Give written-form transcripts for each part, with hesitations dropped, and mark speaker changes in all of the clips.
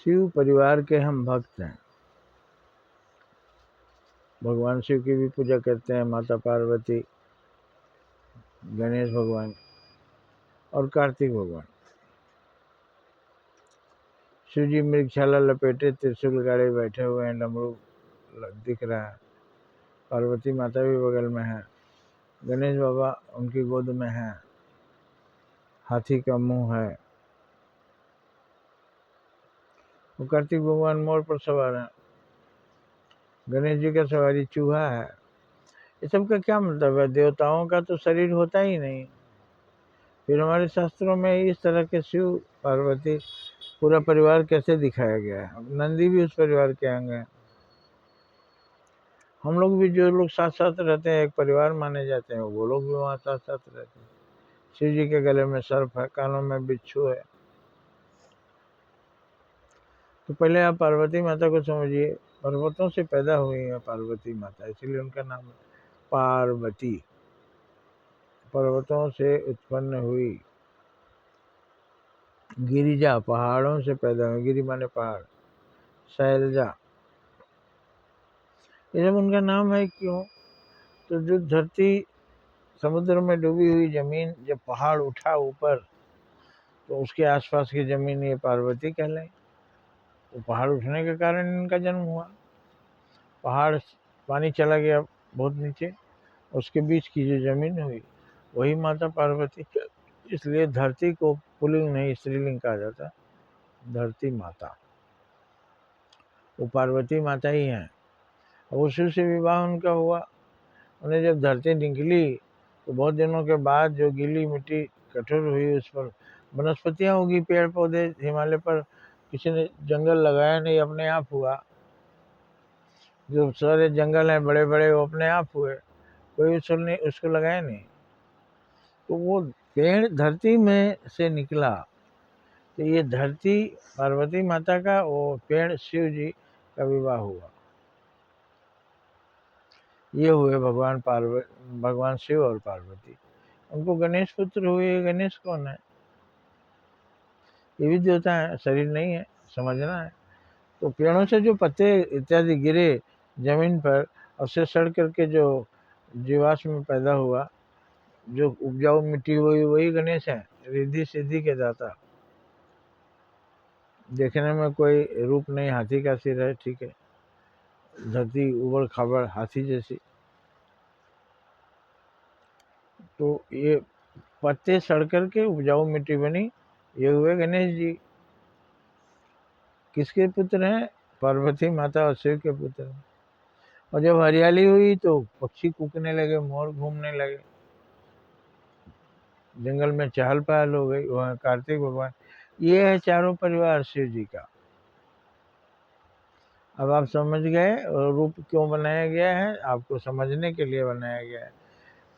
Speaker 1: शिव परिवार के हम भक्त हैं। भगवान शिव की भी पूजा करते हैं, माता पार्वती, गणेश भगवान और कार्तिक भगवान। शिव जी मृगशाला लपेटे त्रिशूल गाड़े बैठे हुए हैं, डमरू दिख रहा है। पार्वती माता भी बगल में है। गणेश बाबा उनकी गोद में है। हाथी का मुंह है। वो कार्तिक भगवान मोर पर सवार है। गणेश जी का सवारी चूहा है। ये सब का क्या मतलब है? देवताओं का तो शरीर होता ही नहीं। फिर हमारे शास्त्रों में इस तरह के शिव पार्वती पूरा परिवार कैसे दिखाया गया है? नंदी भी उस परिवार के अंग हैं। हम लोग भी, जो लोग साथ साथ रहते हैं, एक परिवार माने जाते हैं, वो लोग भी वहाँ साथ साथ रहते हैं। शिव जी के गले में सर्प है, कानों में बिच्छू है। तो पहले आप पार्वती माता को समझिए। पर्वतों से पैदा हुई है पार्वती माता, इसलिए उनका नाम है पार्वती। पर्वतों से उत्पन्न हुई। गिरिजा, पहाड़ों से पैदा हुई। गिरि माने पहाड़। शैलजा, ये सब उनका नाम है। क्यों? तो जो धरती समुद्र में डूबी हुई जमीन, जब पहाड़ उठा ऊपर, तो उसके आसपास की जमीन ये पार्वती कहलाई। तो पहाड़ उठने के कारण इनका जन्म हुआ। पहाड़, पानी चला गया बहुत नीचे, उसके बीच की जो जमीन हुई, वही माता पार्वती। इसलिए धरती को पुल्लिंग नहीं, स्त्रीलिंग कहा जाता। धरती माता, वो पार्वती माता ही हैं। और शिव से विवाह उनका हुआ। उन्हें जब धरती निकली, तो बहुत दिनों के बाद जो गीली मिट्टी कठोर हुई, उस पर वनस्पतियाँ उगी, पेड़ पौधे। हिमालय पर किसी ने जंगल लगाया नहीं, अपने आप हुआ। जो सारे जंगल हैं बड़े बड़े, वो अपने आप हुए, कोई उसको लगाया नहीं। तो वो पेड़ धरती में से निकला। तो ये धरती पार्वती माता का, वो पेड़ शिव जी का विवाह हुआ। ये हुए भगवान शिव और पार्वती। उनको गणेश पुत्र हुए। गणेश कौन है? ये भी देवता है, शरीर नहीं है, समझना है। तो पेड़ों से जो पत्ते इत्यादि गिरे जमीन पर, उससे सड़ करके जो जीवाश्म पैदा हुआ, जो उपजाऊ मिट्टी हुई, वही गणेश है। रिद्धि सिद्धि के दाता। देखने में कोई रूप नहीं, हाथी का सिर है, ठीक है। धरती उबड़ खाबड़ हाथी जैसी। तो ये पत्ते सड़ करके उपजाऊ मिट्टी बनी, ये हुए गणेश जी। किसके पुत्र हैं? पार्वती माता और शिव के पुत्र हैं। और जब हरियाली हुई तो पक्षी कूकने लगे, मोर घूमने लगे, जंगल में चहल पहल हो गई। वह कार्तिक भगवान। ये है चारों परिवार शिव जी का। अब आप समझ गए रूप क्यों बनाया गया है? आपको समझने के लिए बनाया गया है।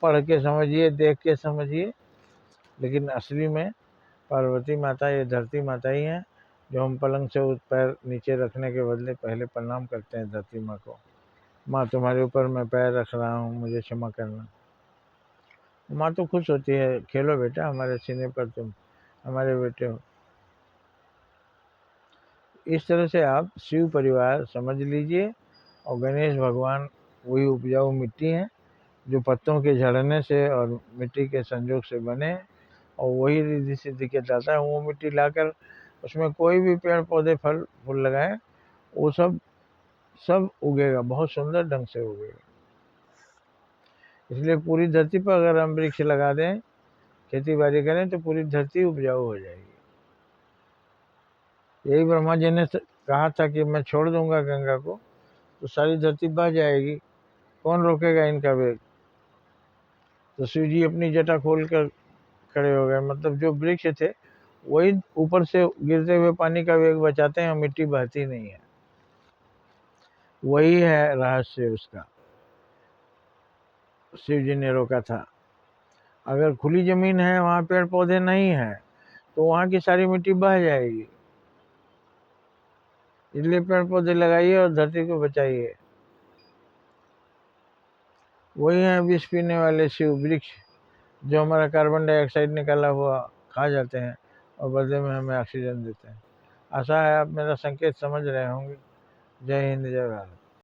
Speaker 1: पढ़ के समझिए, देख के समझिए, लेकिन असली में पार्वती माता, ये धरती माता ही है। जो हम पलंग से पैर नीचे रखने के बदले पहले प्रणाम करते हैं धरती माँ को। माँ, तुम्हारे ऊपर मैं पैर रख रहा हूँ, मुझे क्षमा करना। माँ तो खुश होती है, खेलो बेटा, हमारे सीने पर तुम हमारे बेटे हो। इस तरह से आप शिव परिवार समझ लीजिए। और गणेश भगवान वही उपजाऊ मिट्टी है, जो पत्तों के झड़ने से और मिट्टी के संजोग से बने। और वही रिद्धि सिद्धि के दाता है। वो मिट्टी लाकर उसमें कोई भी पेड़ पौधे फल फूल लगाए, वो सब सब उगेगा, बहुत सुंदर ढंग से उगेगा। इसलिए पूरी धरती पर अगर हम वृक्ष लगा दें, खेती बाड़ी करें, तो पूरी धरती उपजाऊ हो जाएगी। यही ब्रह्मा जी ने कहा था कि मैं छोड़ दूंगा गंगा को, तो सारी धरती बह जाएगी, कौन रोकेगा इनका वेग? तो शिव जी अपनी जटा खोल कर खड़े हो गए। मतलब जो वृक्ष थे, वही ऊपर से गिरते हुए पानी का वेग बचाते हैं, मिट्टी बहती नहीं है। वही है रहस्य उसका। शिव जी ने रोका था। अगर खुली जमीन है, वहां पेड़ पौधे नहीं है, तो वहां की सारी मिट्टी बह जाएगी। इसलिए पेड़ पौधे लगाइए और धरती को बचाइए। वही है विष पीने वाले शिव वृक्ष, जो हमारा कार्बन डाइऑक्साइड निकाला हुआ खा जाते हैं और बदले में हमें ऑक्सीजन देते हैं। आशा है आप मेरा संकेत समझ रहे होंगे। जय हिंद, जय भारत।